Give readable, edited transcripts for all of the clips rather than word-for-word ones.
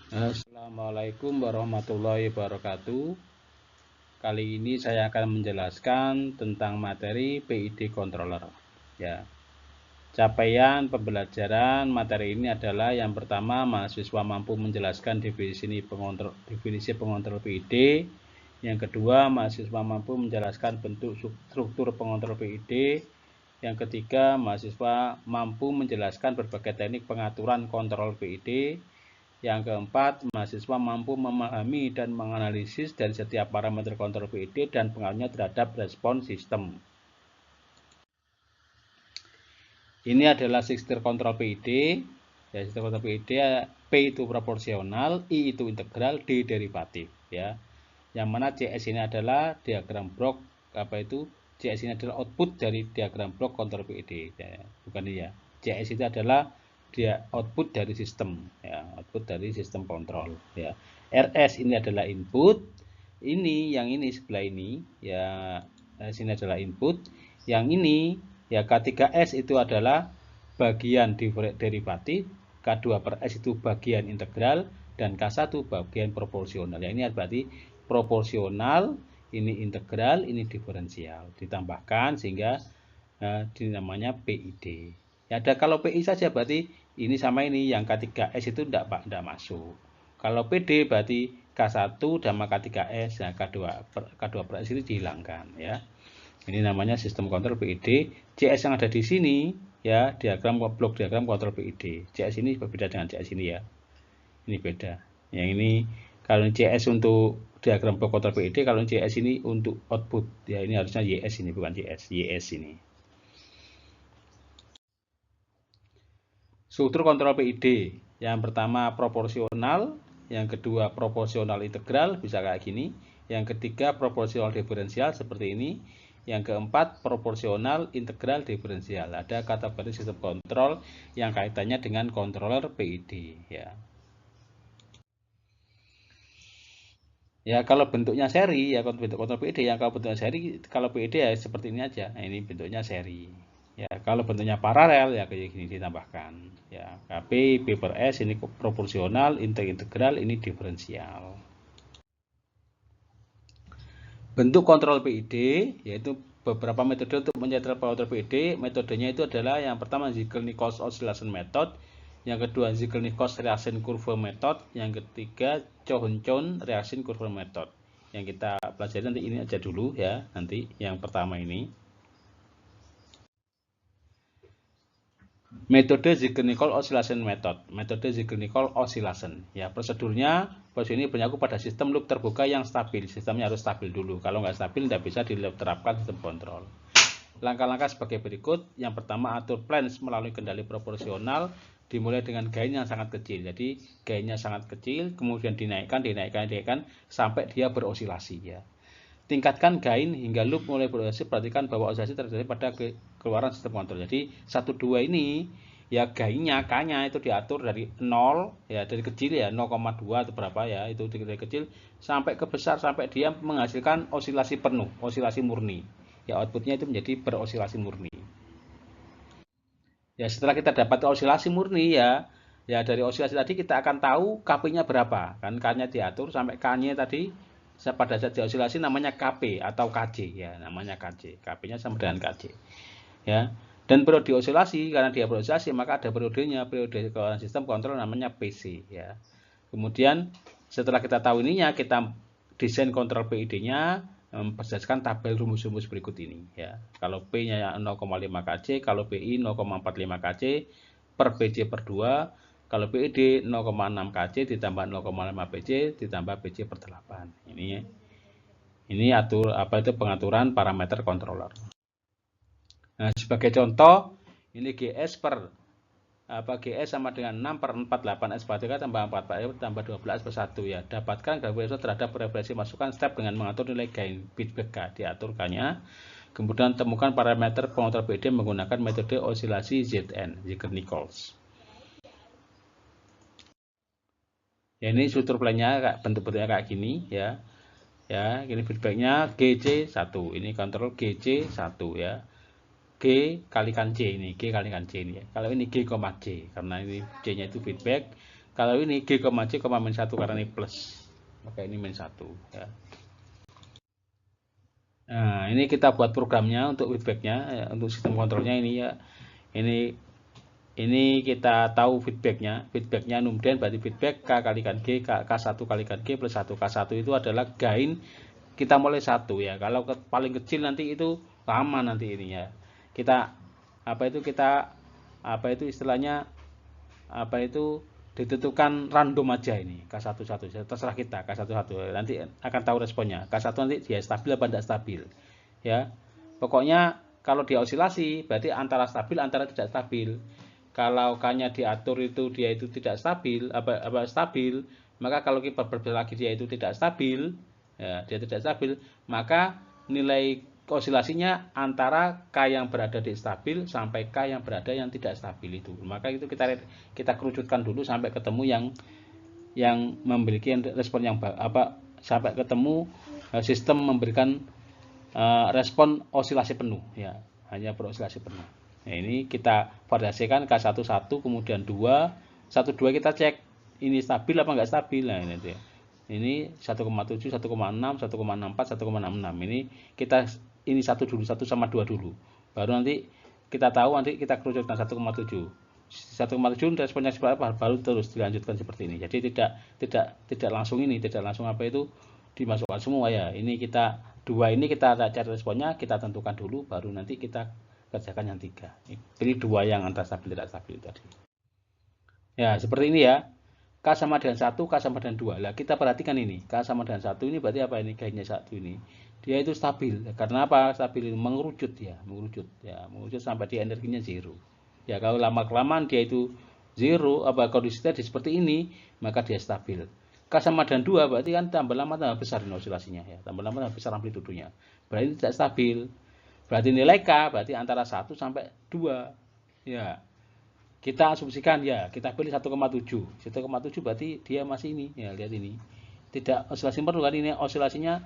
Assalamualaikum warahmatullahi wabarakatuh. Kali ini saya akan menjelaskan tentang materi PID controller. Ya, capaian pembelajaran materi ini adalah yang pertama, mahasiswa mampu menjelaskan definisi pengontrol PID. Yang kedua, mahasiswa mampu menjelaskan bentuk struktur pengontrol PID. Yang ketiga, mahasiswa mampu menjelaskan berbagai teknik pengaturan kontrol PID. Yang keempat, mahasiswa mampu memahami dan menganalisis dari setiap parameter kontrol PID dan pengaruhnya terhadap respon sistem. Ini adalah sistem kontrol PID. Ya, sistem kontrol PID, P itu proporsional, I itu integral, D derivatif. Ya, yang mana CS ini adalah diagram blok CS ini adalah output dari diagram blok kontrol PID. Ya, bukan ya. CS itu adalah dia output dari sistem, ya, output dari sistem kontrol. Ya, RS ini adalah input. Yang ini sebelah ini, ya, sini adalah input. Yang ini, ya, K3S itu adalah bagian derivatif, K2/S itu bagian integral, dan K1 bagian proporsional. Ya, ini berarti proporsional, ini integral, ini diferensial. Ditambahkan sehingga namanya PID. Ya, ada kalau PI saja berarti ini sama ini, yang K3S itu tidak masuk. Kalau PD berarti K1 sama K3S, nah K2/S itu dihilangkan, ya. Ini namanya sistem kontrol PID. CS yang ada di sini, ya, blok diagram kontrol PID. CS ini berbeda dengan CS ini, ya. Ini beda. Yang ini kalau CS untuk diagram blok kontrol PID, kalau CS ini untuk output. Ya, ini harusnya YS ini, bukan CS. YS ini. Struktur kontrol PID. Yang pertama proporsional, yang kedua proporsional integral, bisa kayak gini. Yang ketiga proporsional diferensial seperti ini. Yang keempat proporsional integral diferensial. Ada kategori sistem kontrol yang kaitannya dengan controller PID, ya. Ya, kalau bentuknya seri, ya, bentuk kontrol PID, ya, kalau bentuknya seri, kalau PID ya seperti ini aja. Nah, ini bentuknya seri. Ya, kalau bentuknya paralel ya kayak gini ditambahkan. Ya, KP, P/S ini proporsional, integral ini diferensial. Bentuk kontrol PID yaitu beberapa metode untuk menyetel kontrol PID. Metodenya itu adalah yang pertama Ziegler-Nichols oscillation method, yang kedua Ziegler-Nichols reaction curve method, yang ketiga Cohen-Cohn reaction curve method. Yang kita pelajari nanti ini aja dulu, ya, nanti yang pertama ini. Metode Ziegler-Nichols oscillation method. Metode Ziegler-Nichols oscillation. Ya, prosedurnya ini berlaku pada sistem loop terbuka yang stabil. Sistemnya harus stabil dulu. Kalau nggak stabil, tidak bisa diterapkan sistem kontrol. Langkah-langkah sebagai berikut. Yang pertama, atur plans melalui kendali proporsional. Dimulai dengan gain yang sangat kecil. Jadi, gainnya sangat kecil, kemudian dinaikkan sampai dia berosilasi, ya. Tingkatkan gain hingga loop mulai berosilasi. Perhatikan bahwa osilasi terjadi pada keluaran sistem kontrol. Jadi 1,2 ini, ya, gainnya, K-nya itu diatur dari 0, ya, dari kecil, ya, 0,2 atau berapa, ya, itu dari kecil sampai ke besar, sampai dia menghasilkan osilasi penuh, osilasi murni. Ya, outputnya itu menjadi berosilasi murni. Ya, setelah kita dapat osilasi murni, ya, dari osilasi tadi kita akan tahu KP-nya berapa. Kan K-nya diatur sampai K-nya tadi pada saat osilasi namanya KP atau KJ, ya, namanya KJ. KP-nya sama dengan KJ. Ya. Dan periode osilasi, karena dia berosilasi maka ada periodenya, periode keluaran sistem kontrol namanya PC, ya. Kemudian setelah kita tahu ininya, kita desain kontrol PID-nya berdasarkan tabel rumus-rumus berikut ini, ya. Kalau P-nya 0,5 kC, kalau PI 0,45 kC per BC per 2, kalau PID 0,6 kC ditambah 0,5 BC ditambah BC per 8. Ini pengaturan parameter controller. Nah, sebagai contoh, ini GS sama dengan 6/48 S pada tambah 4 tambah 12 per 1, ya. Dapatkan grafik terhadap referensi masukan step dengan mengatur nilai gain feedback K, diatur K-nya. Kemudian temukan parameter pengontrol PD menggunakan metode osilasi ZN, Ziegler-Nichols. Ya, ini struktur plannya bentuk-bentuknya kayak gini, ya. Ya, ini feedbacknya GC1, ini kontrol GC1, ya. G kalikan C ini, G kalikan C ini, ya. Kalau ini G, C, karena ini C-nya itu feedback, Kalau ini G, C, min 1 karena ini plus, maka ini min 1 ya. Nah, ini kita buat programnya untuk feedbacknya ya, untuk sistem kontrolnya ini ya. Ini kita tahu feedbacknya numden berarti feedback K kalikan G, K1 kalikan G plus 1. K1 itu adalah gain kita mulai 1 ya. Kalau paling kecil nanti itu lama nanti ini ya. Kita istilahnya ditentukan random aja ini K11 terserah kita K11 nanti akan tahu responnya. K1 nanti dia stabil apa tidak stabil ya. Pokoknya kalau dia osilasi berarti antara stabil antara tidak stabil. Kalau K-nya diatur itu dia itu tidak stabil stabil, maka kalau kita berbeda lagi dia itu tidak stabil ya, dia tidak stabil, maka nilai osilasinya antara K yang berada di stabil sampai K yang berada yang tidak stabil itu. Maka itu kita kerucutkan dulu sampai ketemu yang memiliki respon yang sampai ketemu sistem memberikan respon osilasi penuh ya, hanya berosilasi penuh. Nah, ini kita variasikan K11 kemudian 2 kita cek ini stabil apa enggak stabil. Nah, ini 1,7, 1,6, 1,64, 1,66. Ini kita ini 1 dulu, 1 sama 2 dulu. Baru nanti kita tahu, nanti kita kerucutkan 1,7. 1,7 responnya seperti apa, baru terus dilanjutkan seperti ini. Jadi tidak langsung dimasukkan semua ya. Ini kita 2 ini kita cari responnya, kita tentukan dulu, baru nanti kita kerjakan yang 3. Pilih 2 yang antara stabil tidak stabil tadi. Ya, seperti ini ya. K sama dengan 1, K sama dengan 2. Lah kita perhatikan ini, K sama dengan 1 ini berarti apa ini? Gainnya 1 ini. Dia itu stabil. Karena apa? Stabil mengerucut mengerucut sampai dia energinya 0. Ya, kalau lama-kelamaan dia itu 0, kondisinya seperti ini, maka dia stabil. K sama dengan 2 berarti kan tambah lama tambah besar ini osilasinya ya. Tambah lama tambah besar amplitudonya. Berarti tidak stabil. Berarti nilai K berarti antara 1 sampai 2. Ya. Kita asumsikan ya, kita pilih 1,7. 1,7 berarti dia masih ini. Ya, lihat ini. Tidak osilasi penuh kan, ini osilasinya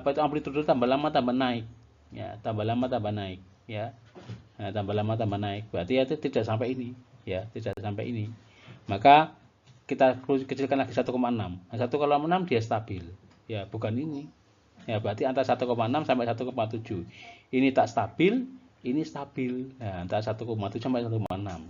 amplitudo tambah lama tambah naik. Ya, tambah lama tambah naik, ya. Nah, tambah lama tambah naik. Berarti itu tidak sampai ini, ya, tidak sampai ini. Maka kita kecilkan lagi 1,6. Nah, 1,6 dia stabil. Ya, bukan ini. Ya, berarti antara 1,6 sampai 1,7. Ini tak stabil, ini stabil. Nah, antara 1,7 sampai 1,6.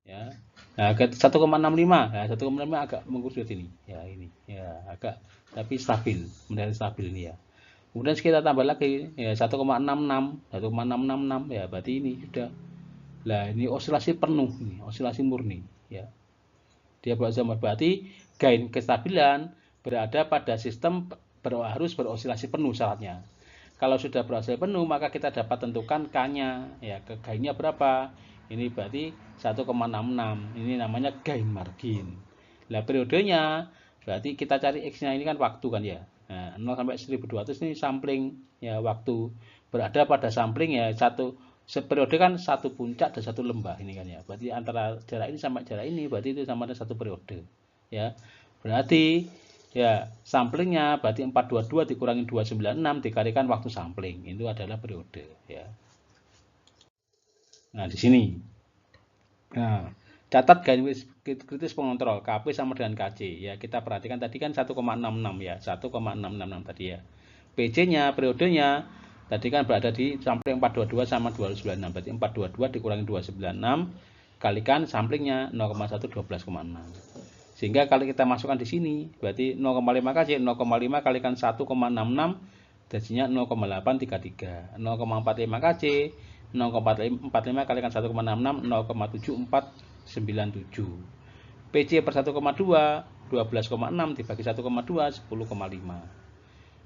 Ya. Nah, 1,65. Nah, 1,65 agak mengkerucut ini. Ya, ini. Ya, agak tapi stabil, menjadi stabil ini ya. Kemudian kita tambah lagi ya 1,66, 1,666 ya, berarti ini sudah. Lah, ini osilasi penuh nih, osilasi murni ya. Dia berarti gain kestabilan berada pada sistem harus berosilasi penuh syaratnya. Kalau sudah berosilasi penuh, maka kita dapat tentukan K-nya ya, ke gainnya berapa. Ini berarti 1,66. Ini namanya gain margin. Nah, periodenya berarti kita cari X-nya ini kan waktu kan ya. Nah, 0 sampai 1200 ini sampling ya, waktu berada pada sampling ya, periode kan satu puncak dan satu lembah ini kan ya. Berarti antara jarak ini sampai jarak ini berarti itu sama dengan satu periode. Ya. Berarti ya samplingnya berarti 422 dikurangi 296 dikalikan waktu sampling. Itu adalah periode ya. Nah, di sini. Nah, catat gain kritis pengontrol KP sama dengan KC ya. Kita perhatikan tadi kan 1,66 ya, 1,666 tadi ya. PC-nya periodenya tadi kan berada di sampling 422 sama 296. Berarti 422 dikurangi 296 kalikan samplingnya 0,1 12,6. Sehingga kalau kita masukkan di sini berarti 0,5 KC, 0,5 kalikan 1,66 jadinya 0,833. 0,45 KC 0,45 kalikan 1,66 0,7497. PC per 1,2 12,6 dibagi 1,2 10,5.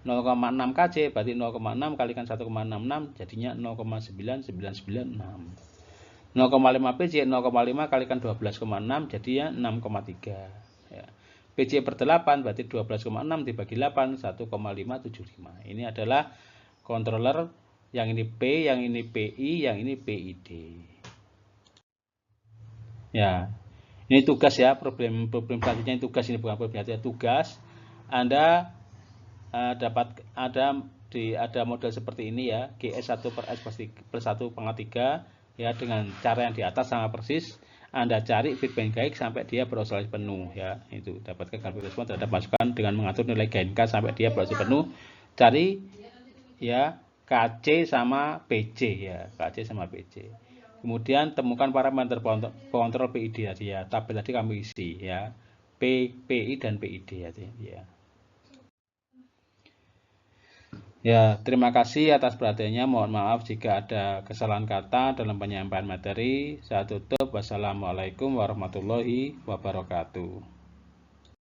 0,6 KC berarti 0,6 kalikan 1,66 jadinya 0,9996. 0,5 PC 0,5 kalikan 12,6 jadinya 6,3 ya. PC per 8 berarti 12,6 dibagi 8 1,575. Ini adalah controller. Yang ini P, yang ini PI, yang ini PID. Ya, ini tugas ya, problem selanjutnya tugas, ini bukan problem saja, tugas. Anda dapat ada model seperti ini ya, GS 1 per S plus 1 pangkat 3 ya, dengan cara yang di atas sama persis. Anda cari feedback gain sampai dia beroscilasi penuh ya. Itu dapatkan grafik respon terhadap masukan dengan mengatur nilai gain K sampai dia beroscilasi penuh. Cari ya KC sama PC ya, KC sama PC. Kemudian temukan parameter pengontrol PID tadi ya. Tabel tadi kami isi ya. PI dan PID ya. Ya, terima kasih atas perhatiannya. Mohon maaf jika ada kesalahan kata dalam penyampaian materi. Saya tutup. Wassalamualaikum warahmatullahi wabarakatuh.